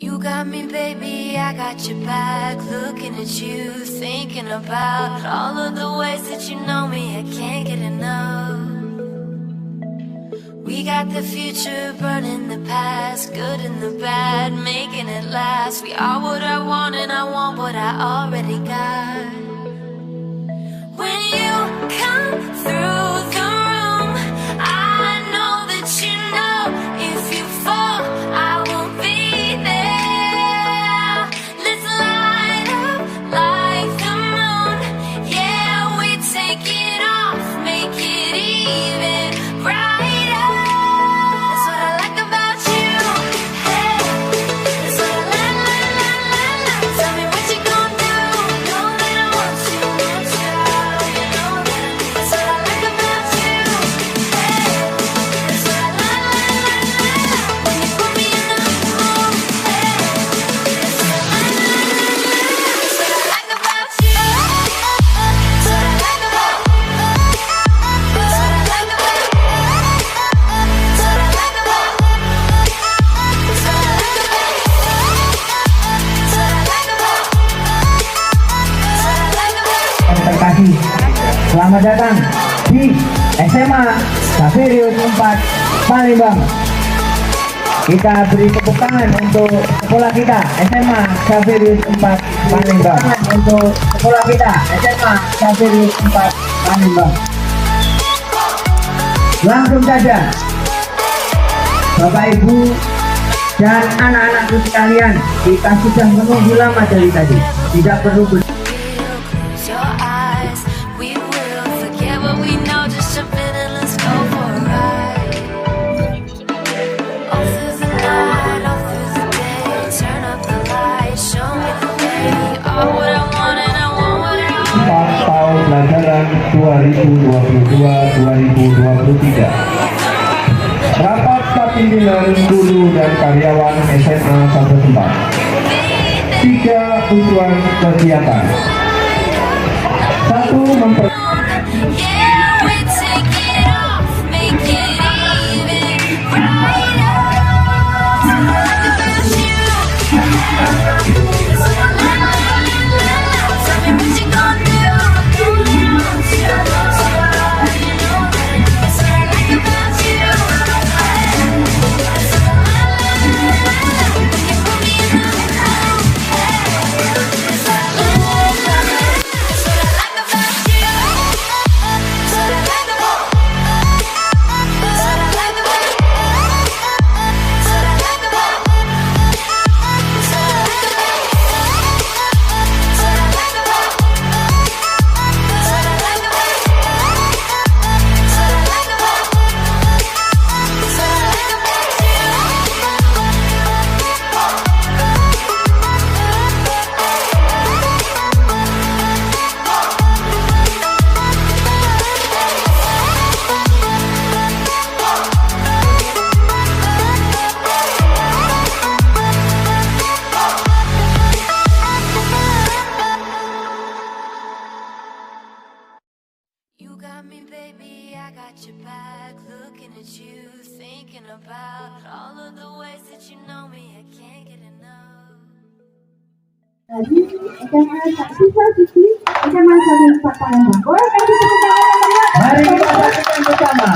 You got me, baby, I got your back. Looking at you, thinking about all of the ways that you know me. I can't get enough. We got the future, burning the past, good and the bad, making it last. We are what I want and I want what I already got. When you come through the room, I know that you know if you fall, I won't be there. Let's light up like the moon. Yeah, we take it off, make it even brighter. That's what I like about you. Hey, that's what I like. Tell me what you gonna do. Know that I want you, want you. You know that. That's what I like about you. Hey, that's what I like. When you put me in the mood. Hey, that's what I like about you. That's what I like about. That's what I like about. That's what I like about. That's what I like about. That's what I like about. That's what I like about. Terkasih, selamat datang di SMA Xaverius 4 Palembang. Kita beri tepuk tangan untuk sekolah kita SMA Xaverius 4 Palembang. Untuk sekolah kita SMA Xaverius 4 Palembang. Langsung saja, Bapak Ibu dan anak-anakku sekalian, kita sudah menunggu lama dari tadi. Tidak perlu Close your eyes, we will forget what we know. Just jump in and let's go for a ride. All through the night, all through the day, turn up the light, show me the way. You are what I want and I want what I want. Tahun pelajaran 2022-2023. Rapat pimpinan guru dan karyawan SMA 14. 3 tujuan kegiatan. 1. Yeah, we take it off, make it even brighter. That's what I like about you. That's what I like. Tell me what you gonna do. You know that. That's what I like about you. That's what I like. When you put me in the mood. That's what I like. That's what I like about you. That's what I like about. That's what I like about. That's what I like about. That's what I like about. That's what I like about. That's what I like about. That's what I like about. That's what I like about you. You got me, baby, I got your back. Looking at you, thinking about all of the ways that you know me. I can't get enough. Tadi SMA Siswa Siswi SMA Xaverius 4 Palembang. Boleh kasih tepuk tangan yang meriah? Mari kita saksikan bersama.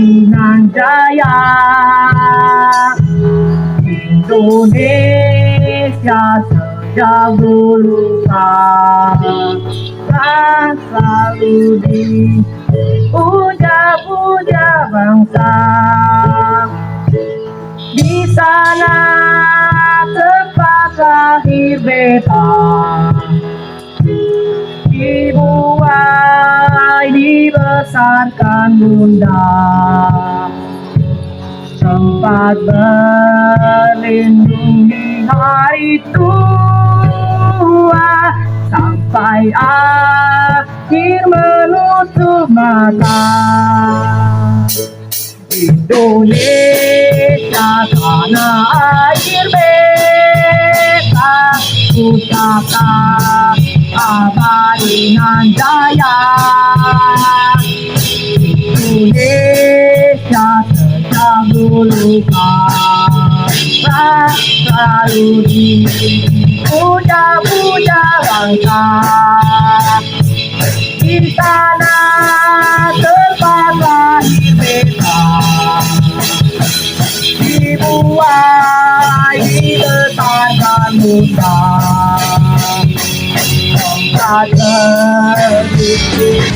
Abadinan Jaya. Indonesia sejak dulu kan selalu dipuja-puja bangsa. Di sana tempat lahir beta, dibuai dibesarkan bunda, tempat berlindung di hari tua sampai akhir menutup mata. Indonesia tanah air beta, pusaka abadinan jaya. Indonesia sejak dulu kan selalu dipuja-puja bangsa. Di sana tempat lahir beta, dibuai dibesarkan bunda, tempat tertidur.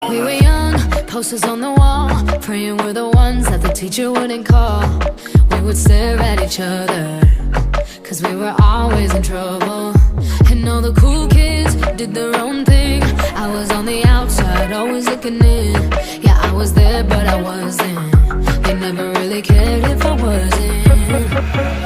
We were young, posters on the wall, praying we're the ones that the teacher wouldn't call. We would stare at each other, cause we were always in trouble. And all the cool kids did their own thing. I was on the outside, always looking in. Yeah, I was there, but I wasn't. They never really cared if I wasn't.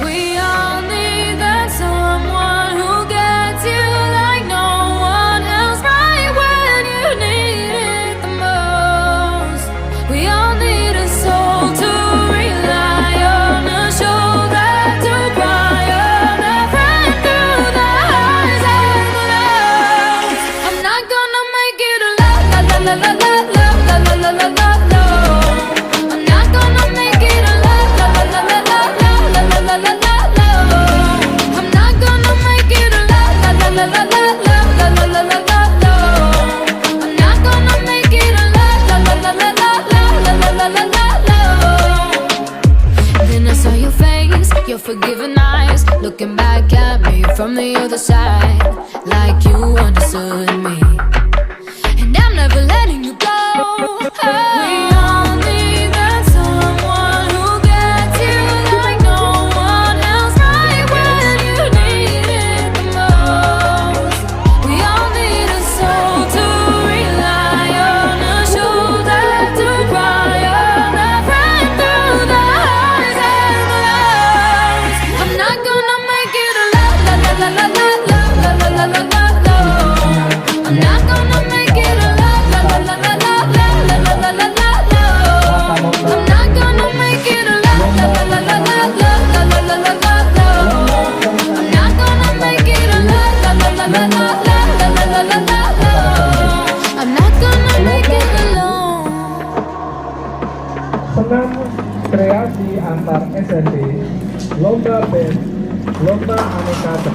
We all need that someone who gets you like no one else, right when you need it the most. We all need a soul to rely on, a shoulder to cry on, a friend through the highs and the lows. I'm not gonna make it a la la la la la la la la la la la la. I'm not gonna make it a la la la la la la la la la la la. I'm not gonna make it a la la la la la la la la la la la la. I'm not gonna make it a la la la la la la la la la la la. Then I saw your face, your forgiving eyes, looking back at me from the other side, like you understood me. And I'm never letting you go. We all need that someone who gets you like no one else, right when you need it the most. We all need a soul to rely on, a shoulder to cry on, a friend through the highs and the lows. I'm not gonna make it a la la la la la la la.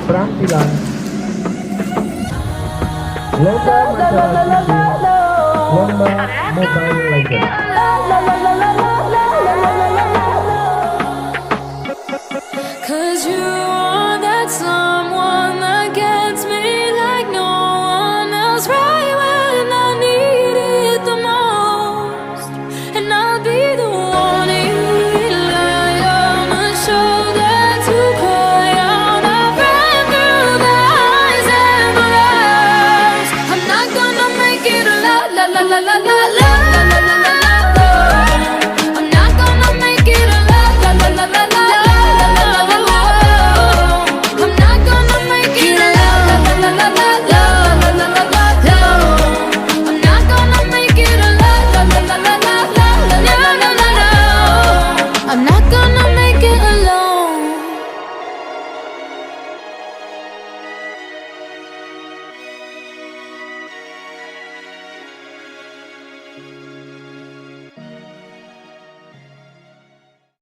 From Ilan, Lomba Masyarakat Sipil, Lomba Mobile Legends. Cause you are that someone that gets me like no one else, right when I need it the most. And I'll be the one you rely on, the shoulder to cry on. I've been through the highs and the lows. I'm not gonna make it a la la la la la la la. I'm not gonna make it a la la la la la la. I'm not gonna make it a la la la la la la. I'm not gonna make it a la la la la la la. I'm not gonna make it alone.